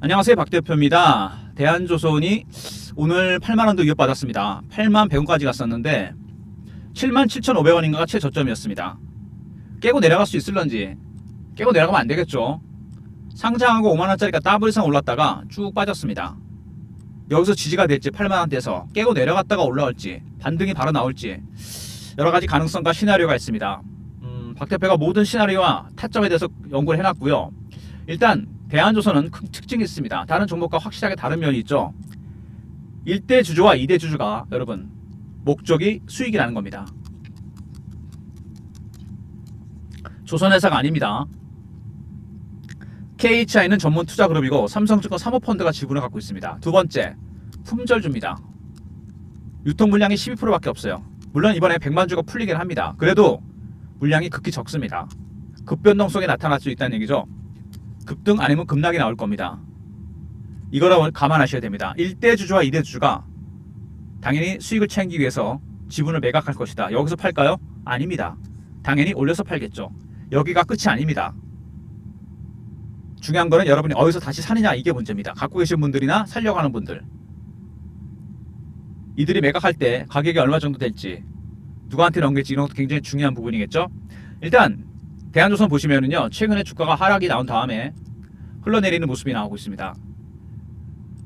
안녕하세요, 박 대표입니다. 대한조선이 오늘 8만원도 위협받았습니다. 8만 100원까지 갔었는데 7만 7,500원인가가 최저점이었습니다. 깨고 내려갈 수 있을런지. 깨고 내려가면 안 되겠죠. 상장하고 5만원짜리가 더블 이상 올랐다가 쭉 빠졌습니다. 여기서 지지가 될지 8만원대에서 깨고 내려갔다가 올라올지 반등이 바로 나올지 여러가지 가능성과 시나리오가 있습니다. 박 대표가 모든 시나리오와 타점에 대해서 연구를 해놨고요. 일단 대한조선은 큰 특징이 있습니다. 다른 종목과 확실하게 다른 면이 있죠. 1대 주주와 2대 주주가 여러분 목적이 수익이라는 겁니다. 조선회사가 아닙니다. KHI는 전문 투자 그룹이고 삼성증권 사모펀드가 지분을 갖고 있습니다. 두 번째, 품절주입니다. 유통 물량이 12%밖에 없어요. 물론 이번에 100만 주가 풀리긴 합니다. 그래도 물량이 극히 적습니다. 급변동성이 나타날 수 있다는 얘기죠. 급등 아니면 급락이 나올 겁니다. 이거를 감안하셔야 됩니다. 1대 주주와 2대 주주가 당연히 수익을 챙기기 위해서 지분을 매각할 것이다. 여기서 팔까요? 아닙니다. 당연히 올려서 팔겠죠. 여기가 끝이 아닙니다. 중요한 거는 여러분이 어디서 다시 사느냐, 이게 문제입니다. 갖고 계신 분들이나 살려고 하는 분들, 이들이 매각할 때 가격이 얼마 정도 될지, 누구한테 넘길지, 이런 것도 굉장히 중요한 부분이겠죠. 일단 대한조선 보시면은요, 최근에 주가가 하락이 나온 다음에 흘러내리는 모습이 나오고 있습니다.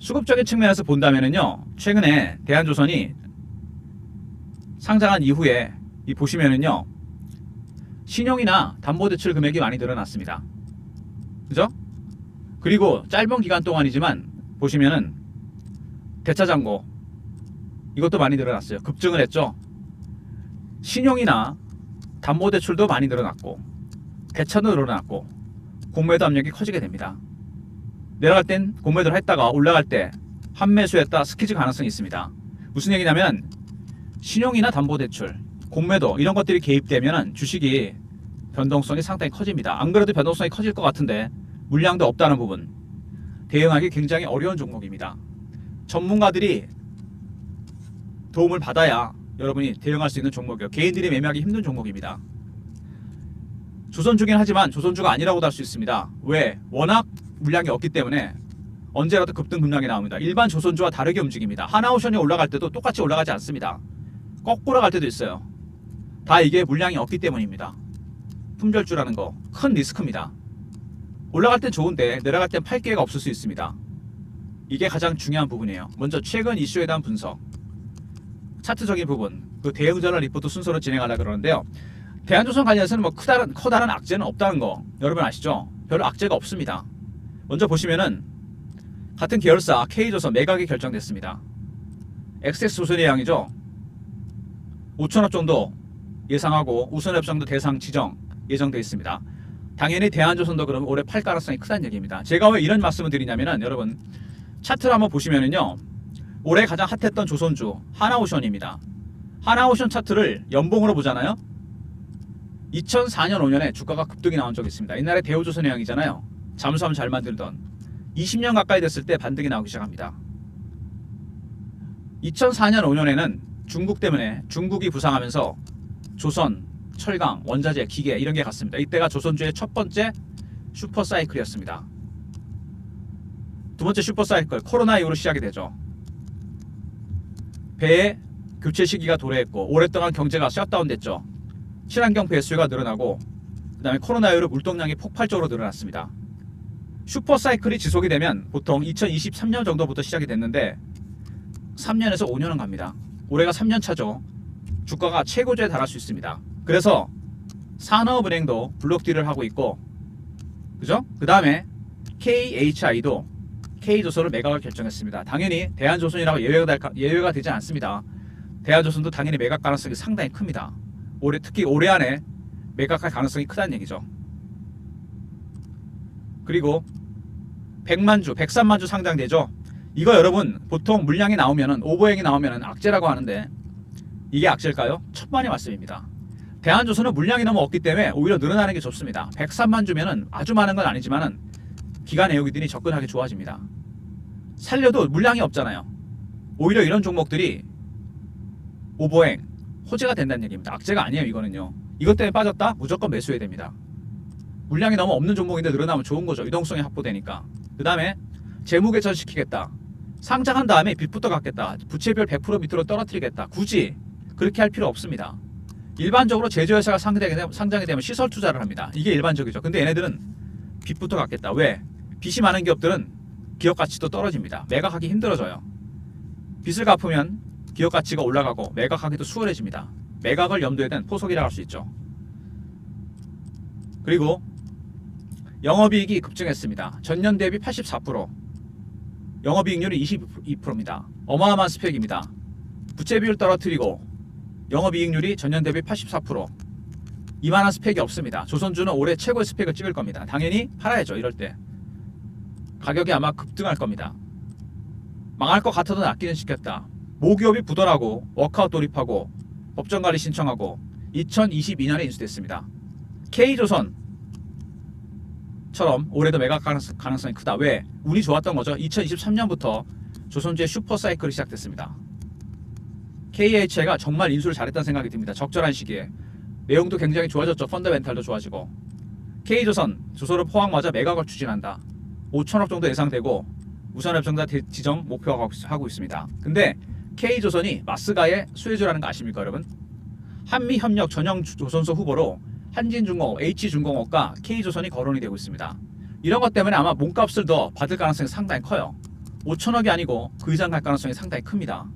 수급적인 측면에서 본다면은요, 최근에 대한조선이 상장한 이후에 이 보시면은요, 신용이나 담보대출 금액이 많이 늘어났습니다. 그죠? 그리고 짧은 기간 동안이지만 보시면은 대차잔고 이것도 많이 늘어났어요. 급증을 했죠. 신용이나 담보대출도 많이 늘어났고 대차도 늘어났고 공매도 압력이 커지게 됩니다. 내려갈 땐 공매도를 했다가 올라갈 때 환매수했다 스키즈 가능성이 있습니다. 무슨 얘기냐면 신용이나 담보대출, 공매도 이런 것들이 개입되면 주식이 변동성이 상당히 커집니다. 안 그래도 변동성이 커질 것 같은데 물량도 없다는 부분, 대응하기 굉장히 어려운 종목입니다. 전문가들이 도움을 받아야 여러분이 대응할 수 있는 종목이에요. 개인들이 매매하기 힘든 종목입니다. 조선주긴 하지만 조선주가 아니라고도 할 수 있습니다. 왜? 워낙 물량이 없기 때문에 언제라도 급등 급락이 나옵니다. 일반 조선주와 다르게 움직입니다. 하나오션이 올라갈 때도 똑같이 올라가지 않습니다. 거꾸로 갈 때도 있어요. 다 이게 물량이 없기 때문입니다. 품절주라는 거 큰 리스크입니다. 올라갈 땐 좋은데 내려갈 땐 팔 기회가 없을 수 있습니다. 이게 가장 중요한 부분이에요. 먼저 최근 이슈에 대한 분석, 차트적인 부분, 그 대응 전략 리포트 순서로 진행하려고 그러는데요. 대한조선 관련해서는 뭐 커다란 악재는 없다는 거 여러분 아시죠? 별로 악재가 없습니다. 먼저 보시면은 같은 계열사 K조선 매각이 결정됐습니다. XS조선의 양이죠. 5천억 정도 예상하고 우선협상도 대상 지정 예정되어 있습니다. 당연히 대한조선도 그러면 올해 팔 가능성이 크다는 얘기입니다. 제가 왜 이런 말씀을 드리냐면은 여러분 차트를 한번 보시면은요, 올해 가장 핫했던 조선주 하나오션입니다. 하나오션 차트를 연봉으로 보잖아요. 2004년 5년에 주가가 급등이 나온 적이 있습니다. 옛날에 대우조선의 양이잖아요. 잠수함 잘 만들던 20년 가까이 됐을 때 반등이 나오기 시작합니다. 2004년 5년에는 중국 때문에 중국이 부상하면서 조선, 철강, 원자재, 기계 이런 게 갔습니다. 이때가 조선주의 첫 번째 슈퍼사이클이었습니다. 두 번째 슈퍼사이클 코로나 이후로 시작이 되죠. 배의 교체 시기가 도래했고 오랫동안 경제가 셧다운 됐죠. 친환경 배수가 늘어나고 그 다음에 코로나 이후로 물동량이 폭발적으로 늘어났습니다. 슈퍼사이클이 지속이 되면 보통 2023년 정도부터 시작이 됐는데 3년에서 5년은 갑니다. 올해가 3년 차죠. 주가가 최고조에 달할 수 있습니다. 그래서 산업은행도 블록딜을 하고 있고, 그죠? 그 다음에 KHI도 K조선을 매각을 결정했습니다. 당연히 대한조선이라고 예외가 되지 않습니다. 대한조선도 당연히 매각 가능성이 상당히 큽니다. 특히 올해 안에 매각할 가능성이 크다는 얘기죠. 그리고 100만 주, 103만 주 상장되죠. 이거 여러분 보통 물량이 나오면은 오버행이 나오면은 악재라고 하는데 이게 악재일까요? 천만의 말씀입니다. 대한조선은 물량이 너무 없기 때문에 오히려 늘어나는 게 좋습니다. 103만 주면은 아주 많은 건 아니지만은 기관 애호기들이 접근하기 좋아집니다. 살려도 물량이 없잖아요. 오히려 이런 종목들이 오버행, 호재가 된다는 얘기입니다. 악재가 아니에요. 이거는요. 이것 때문에 빠졌다? 무조건 매수해야 됩니다. 물량이 너무 없는 종목인데 늘어나면 좋은 거죠. 유동성이 확보되니까. 그 다음에 재무 개선시키겠다. 상장한 다음에 빚부터 갚겠다. 부채비율 100% 밑으로 떨어뜨리겠다. 굳이 그렇게 할 필요 없습니다. 일반적으로 제조회사가 상장이 되면 시설 투자를 합니다. 이게 일반적이죠. 근데 얘네들은 빚부터 갚겠다. 왜? 빚이 많은 기업들은 기업 가치도 떨어집니다. 매각하기 힘들어져요. 빚을 갚으면 기업 가치가 올라가고 매각하기도 수월해집니다. 매각을 염두에 둔 포석이라고 할 수 있죠. 그리고 영업이익이 급증했습니다. 전년 대비 84%, 영업이익률이 22%입니다. 어마어마한 스펙입니다. 부채 비율 떨어뜨리고 영업이익률이 전년 대비 84%, 이만한 스펙이 없습니다. 조선주는 올해 최고의 스펙을 찍을 겁니다. 당연히 팔아야죠. 이럴 때 가격이 아마 급등할 겁니다. 망할 것 같아도 낫기는 시켰다. 모기업이 부도나고 워크아웃 돌입하고 법정관리 신청하고 2022년에 인수됐습니다. K조선처럼 올해도 매각 가능성이 크다. 왜? 운이 좋았던 거죠. 2023년부터 조선주의 슈퍼사이클이 시작됐습니다. KHI가 정말 인수를 잘했다는 생각이 듭니다. 적절한 시기에. 내용도 굉장히 좋아졌죠. 펀더멘탈도 좋아지고. K조선, 조선업 포항마저 매각을 추진한다. 5천억 정도 예상되고 우선협정자 지정 목표하고 있습니다. 근데 K조선이 마스가의 수혜주라는 거 아십니까 여러분? 한미협력 전형 조선소 후보로 한진중공업, H중공업과 K조선이 거론이 되고 있습니다. 이런 것 때문에 아마 몸값을 더 받을 가능성이 상당히 커요. 5천억이 아니고 그 이상 갈 가능성이 상당히 큽니다.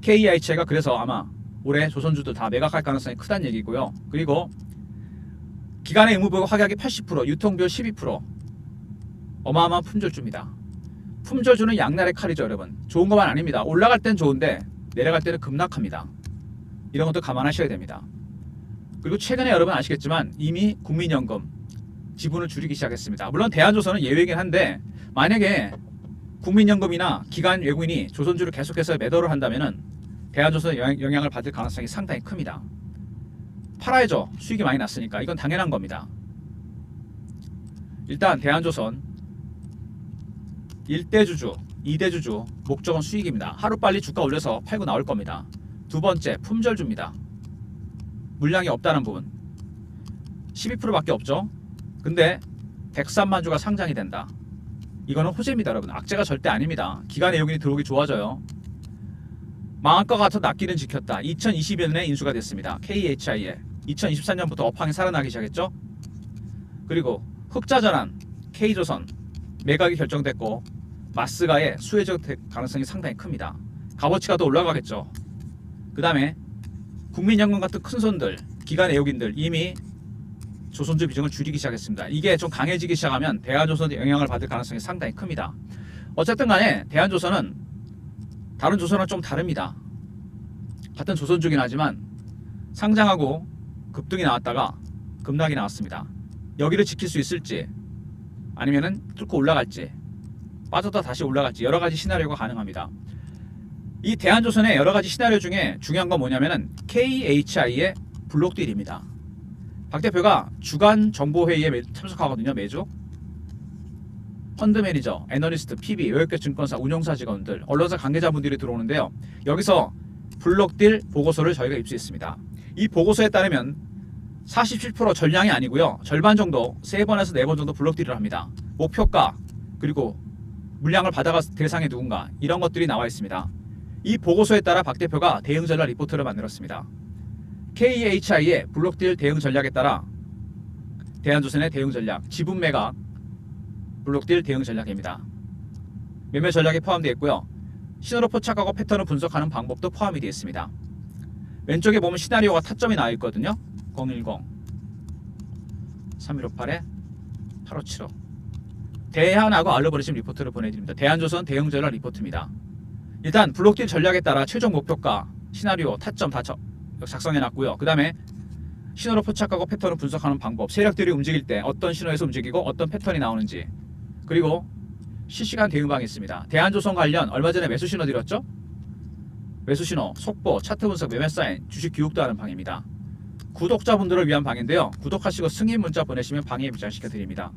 KIH가 그래서 아마 올해 조선주들 다 매각할 가능성이 크다는 얘기고요. 그리고 기간의 의무보유 확약이 80%, 유통비율 12%, 어마어마한 품절주입니다. 품절주는 양날의 칼이죠 여러분. 좋은 것만 아닙니다. 올라갈 땐 좋은데 내려갈 때는 급락합니다. 이런 것도 감안하셔야 됩니다. 그리고 최근에 여러분 아시겠지만 이미 국민연금 지분을 줄이기 시작했습니다. 물론 대한조선은 예외이긴 한데 만약에 국민연금이나 기관 외국인이 조선주를 계속해서 매도를 한다면은 대한조선에 영향을 받을 가능성이 상당히 큽니다. 팔아야죠. 수익이 많이 났으니까. 이건 당연한 겁니다. 일단 대한조선 1대주주, 2대주주 목적은 수익입니다. 하루빨리 주가 올려서 팔고 나올 겁니다. 두 번째, 품절주입니다. 물량이 없다는 부분. 12%밖에 없죠. 근데 103만 주가 상장이 된다. 이거는 호재입니다 여러분. 악재가 절대 아닙니다. 기관 내용이 들어오기 좋아져요. 망할 것 같아 낫기는 지켰다. 2022년에 인수가 됐습니다. KHI에 2023년부터 업황이 살아나기 시작했죠. 그리고 흑자전환 K조선 매각이 결정됐고 마스가의 수혜적 가능성이 상당히 큽니다. 값어치가 더 올라가겠죠. 그 다음에 국민연금 같은 큰 손들, 기관 애용인들 이미 조선주 비중을 줄이기 시작했습니다. 이게 좀 강해지기 시작하면 대한조선의 영향을 받을 가능성이 상당히 큽니다. 어쨌든 간에 대한조선은 다른 조선은 좀 다릅니다. 같은 조선주긴 하지만 상장하고 급등이 나왔다가 급락이 나왔습니다. 여기를 지킬 수 있을지 아니면은 뚫고 올라갈지 빠졌다 다시 올라갈지 여러 가지 시나리오가 가능합니다. 이 대한조선의 여러 가지 시나리오 중에 중요한 건 뭐냐면은 KHI의 블록딜입니다. 박 대표가 주간 정보회의에 참석하거든요. 매주. 펀드 매니저, 애널리스트, PB, 외국계 증권사, 운용사 직원들, 언론사 관계자분들이 들어오는데요. 여기서 블록딜 보고서를 저희가 입수했습니다. 이 보고서에 따르면 47% 전량이 아니고요. 절반 정도 3번에서 4번 정도 블록딜을 합니다. 목표가 그리고 물량을 받아갈 대상이 누군가 이런 것들이 나와 있습니다. 이 보고서에 따라 박 대표가 대응 전략 리포트를 만들었습니다. KHI의 블록딜 대응 전략에 따라 대한조선의 대응 전략, 지분 매각, 블록딜 대응 전략입니다. 매매 전략이 포함되어 있고요. 신호로 포착하고 패턴을 분석하는 방법도 포함이 되어 있습니다. 왼쪽에 보면 시나리오가 타점이 나와 있거든요. 010 3158에 8575 대한하고 알러버리즘 리포트를 보내드립니다. 대한조선 대응 전략 리포트입니다. 일단 블록딜 전략에 따라 최종 목표가 시나리오 타점 다 작성해놨고요. 그 다음에 신호로 포착하고 패턴을 분석하는 방법, 세력들이 움직일 때 어떤 신호에서 움직이고 어떤 패턴이 나오는지, 그리고 실시간 대응방이 있습니다. 대한조선 관련 얼마 전에 매수 신호 드렸죠? 매수 신호, 속보, 차트 분석, 매매 사인, 주식 교육도 하는 방입니다. 구독자분들을 위한 방인데요. 구독하시고 승인 문자 보내시면 방에 입장시켜 드립니다.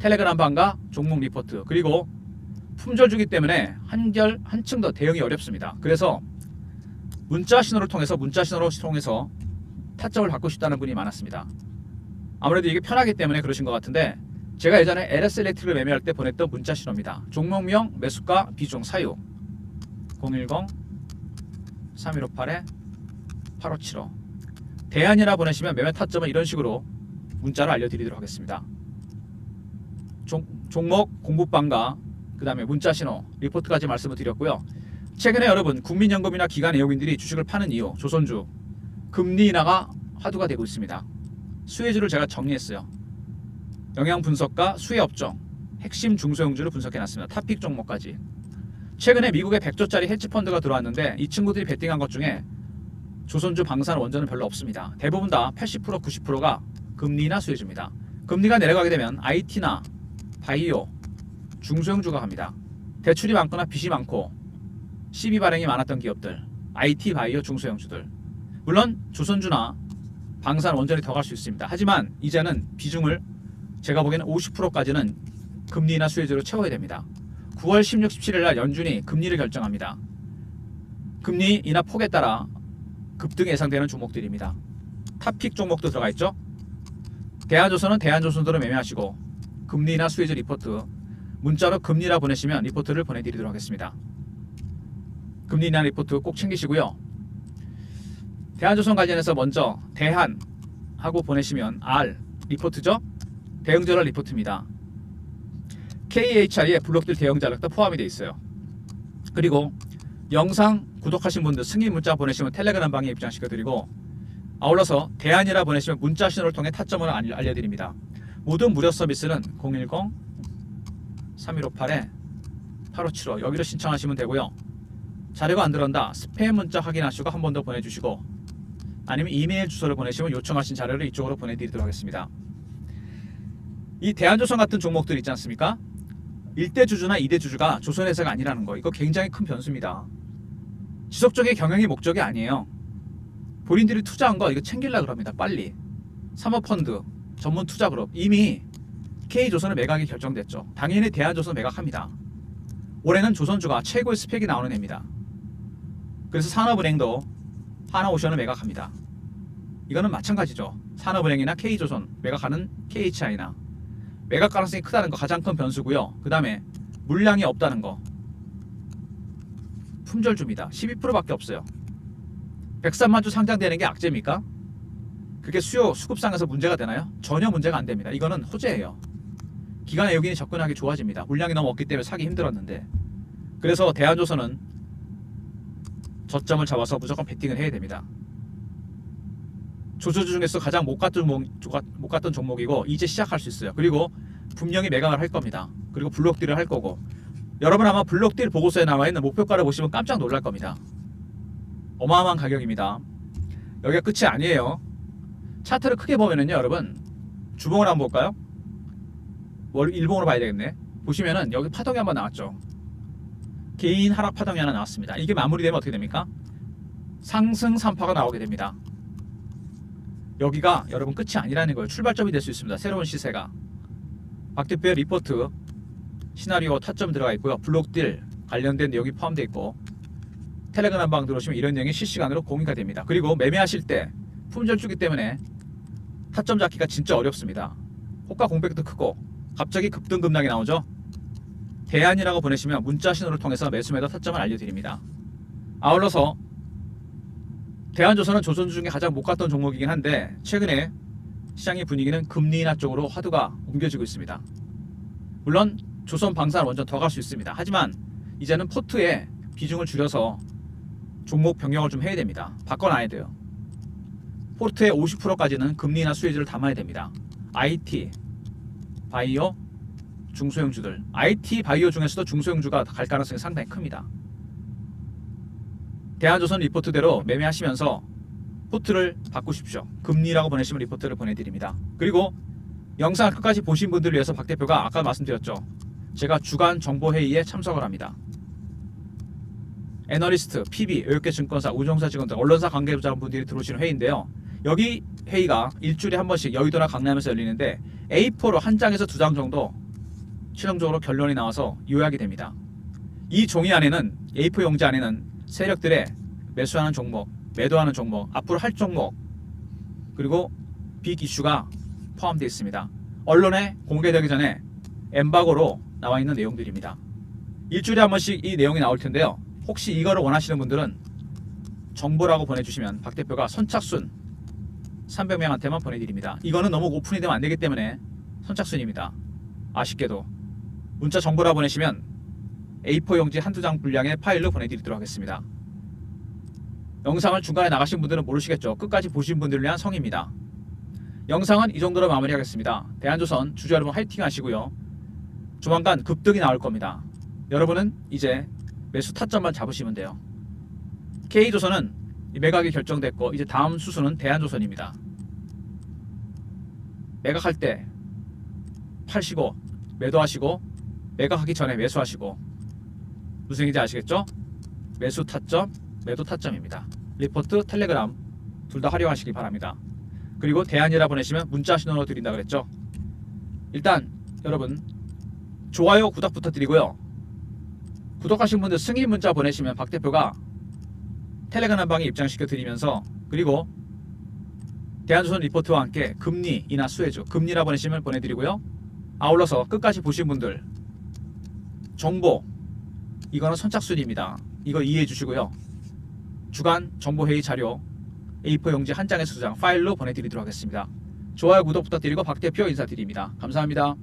텔레그램 방과 종목 리포트, 그리고 품절주기 때문에 한층 더 대응이 어렵습니다. 그래서 문자 신호로 통해서 타점을 받고 싶다는 분이 많았습니다. 아무래도 이게 편하기 때문에 그러신 것 같은데 제가 예전에 LS 일렉트릭을 매매할 때 보냈던 문자 신호입니다. 종목명, 매수가, 비중, 사유 010-3158-8575 대안이라 보내시면 매매 타점은 이런 식으로 문자로 알려드리도록 하겠습니다. 종목 공부방과 그 다음에 문자 신호, 리포트까지 말씀을 드렸고요. 최근에 여러분 국민연금이나 기관 애용인들이 주식을 파는 이유, 조선주 금리 인하가 화두가 되고 있습니다. 수혜주를 제가 정리했어요. 영향 분석과 수혜 업종, 핵심 중소형주를 분석해놨습니다. 탑픽 종목까지. 최근에 미국에 100조짜리 헤지펀드가 들어왔는데 이 친구들이 베팅한 것 중에 조선주, 방산, 원전은 별로 없습니다. 대부분 다 80%, 90%가 금리나 수혜주입니다. 금리가 내려가게 되면 IT나 바이오, 중소형주가 갑니다. 대출이 많거나 빚이 많고 시비 발행이 많았던 기업들, IT, 바이오, 중소형주들. 물론 조선주나 방산, 원전이 더 갈 수 있습니다. 하지만 이제는 비중을 제가 보기에는 50%까지는 금리나 수혜주로 채워야 됩니다. 9월 16, 17일 날 연준이 금리를 결정합니다. 금리 인하 폭에 따라 급등 예상되는 종목들입니다. 탑픽 종목도 들어가 있죠. 대한조선은 대한조선도로 매매하시고 금리나 수혜주 리포트 문자로 금리라 보내시면 리포트를 보내드리도록 하겠습니다. 금리 인하 리포트 꼭 챙기시고요. 대한조선 관련해서 먼저 대한 하고 보내시면 R 리포트죠. 대응전화 리포트입니다. KHI에 블록들 대응 자료도 포함이 되어 있어요. 그리고 영상 구독하신 분들 승인 문자 보내시면 텔레그램 방에 입장시켜드리고 아울러서 대안이라 보내시면 문자 신호를 통해 타점을 알려드립니다. 모든 무료 서비스는 010-3158-8575 여기로 신청하시면 되고요. 자료가 안 들어온다 스팸 문자 확인하시고 한 번 더 보내주시고 아니면 이메일 주소를 보내시면 요청하신 자료를 이쪽으로 보내드리도록 하겠습니다. 이 대한조선 같은 종목들 있지 않습니까? 1대 주주나 2대 주주가 조선회사가 아니라는 거 이거 굉장히 큰 변수입니다. 지속적인 경영이 목적이 아니에요. 본인들이 투자한 거 이거 챙기려고 합니다. 빨리 사모펀드 전문 투자그룹 이미 K조선의 매각이 결정됐죠. 당연히 대한조선 매각합니다. 올해는 조선주가 최고의 스펙이 나오는 해입니다. 그래서 산업은행도 하나오션을 매각합니다. 이거는 마찬가지죠. 산업은행이나 K조선 매각하는 KHI나 매각 가능성이 크다는 거 가장 큰 변수고요. 그 다음에 물량이 없다는 거 품절주입니다. 12%밖에 없어요. 103만 주 상장되는 게 악재입니까? 그게 수요 수급상에서 문제가 되나요? 전혀 문제가 안 됩니다. 이거는 호재예요. 기관 애용인이 접근하기 좋아집니다. 물량이 너무 없기 때문에 사기 힘들었는데 그래서 대한조선은 저점을 잡아서 무조건 베팅을 해야 됩니다. 조조주 중에서 가장 못 갔던 종목이고 이제 시작할 수 있어요. 그리고 분명히 매각을 할 겁니다. 그리고 블록딜을 할 거고 여러분 아마 블록딜 보고서에 나와있는 목표가를 보시면 깜짝 놀랄 겁니다. 어마어마한 가격입니다. 여기가 끝이 아니에요. 차트를 크게 보면은요 여러분 주봉을 한번 볼까요? 일봉으로 봐야 되겠네. 보시면은 여기 파동이 한번 나왔죠. 개인 하락 파동이 하나 나왔습니다. 이게 마무리되면 어떻게 됩니까? 상승 3파가 나오게 됩니다. 여기가 여러분 끝이 아니라는 거예요. 출발점이 될 수 있습니다. 새로운 시세가. 박 대표의 리포트 시나리오 타점 들어가 있고요. 블록딜 관련된 내용이 포함되어 있고 텔레그램 방 들어오시면 이런 내용이 실시간으로 공유가 됩니다. 그리고 매매하실 때 품절주기 때문에 타점 잡기가 진짜 어렵습니다. 호가 공백도 크고 갑자기 급등 급락이 나오죠. 대안이라고 보내시면 문자 신호를 통해서 매수 매도 타점을 알려드립니다. 아울러서 대한조선은 조선주 중에 가장 못 갔던 종목이긴 한데 최근에 시장의 분위기는 금리 인하 쪽으로 화두가 옮겨지고 있습니다. 물론 조선 방산 원전 더 갈 수 있습니다. 하지만 이제는 포트에 비중을 줄여서 종목 변경을 좀 해야 됩니다. 바꿔놔야 돼요. 포트의 50%까지는 금리 인하 수혜주를 담아야 됩니다. IT, 바이오, 중소형주들. IT, 바이오 중에서도 중소형주가 갈 가능성이 상당히 큽니다. 대한조선 리포트대로 매매하시면서 포트를 바꾸십시오. 금리라고 보내시면 리포트를 보내드립니다. 그리고 영상을 끝까지 보신 분들을 위해서 박 대표가 아까 말씀드렸죠. 제가 주간 정보회의에 참석을 합니다. 애널리스트, PB, 외국계증권사, 우정사 직원들, 언론사 관계자분들이 들어오시는 회의인데요. 여기 회의가 일주일에 한 번씩 여의도나 강남에서 열리는데 A4로 한 장에서 두 장 정도 최종적으로 결론이 나와서 요약이 됩니다. 이 종이 안에는 A4 용지 안에는 세력들의 매수하는 종목, 매도하는 종목, 앞으로 할 종목 그리고 빅 이슈가 포함되어 있습니다. 언론에 공개되기 전에 엠바고로 나와 있는 내용들입니다. 일주일에 한 번씩 이 내용이 나올 텐데요. 혹시 이거를 원하시는 분들은 정보라고 보내주시면 박 대표가 선착순 300명한테만 보내드립니다. 이거는 너무 오픈이 되면 안 되기 때문에 선착순입니다. 아쉽게도 문자 정보라 보내시면 A4 용지 한두 장 분량의 파일로 보내드리도록 하겠습니다. 영상을 중간에 나가신 분들은 모르시겠죠. 끝까지 보신 분들을 위한 성의입니다. 영상은 이 정도로 마무리하겠습니다. 대한조선 주주 여러분 화이팅 하시고요. 조만간 급등이 나올 겁니다. 여러분은 이제 매수 타점만 잡으시면 돼요. K조선은 매각이 결정됐고 이제 다음 수순은 대한조선입니다. 매각할 때 팔시고 매도하시고 매각하기 전에 매수하시고 무슨 얘기인지 아시겠죠? 매수 타점, 매도 타점입니다. 리포트, 텔레그램 둘 다 활용하시기 바랍니다. 그리고 대안이라 보내시면 문자 신호로 드린다 그랬죠? 일단 여러분 좋아요, 구독 부탁드리고요. 구독하신 분들 승인 문자 보내시면 박 대표가 텔레그램 방에 입장시켜 드리면서 그리고 대한조선 리포트와 함께 금리 인하 수혜주 금리라 보내시면 보내드리고요. 아울러서 끝까지 보신 분들 정보 이거는 선착순입니다. 이거 이해해 주시고요. 주간 정보회의 자료 A4 용지 한 장에서 2장 파일로 보내드리도록 하겠습니다. 좋아요, 구독 부탁드리고 박 대표 인사드립니다. 감사합니다.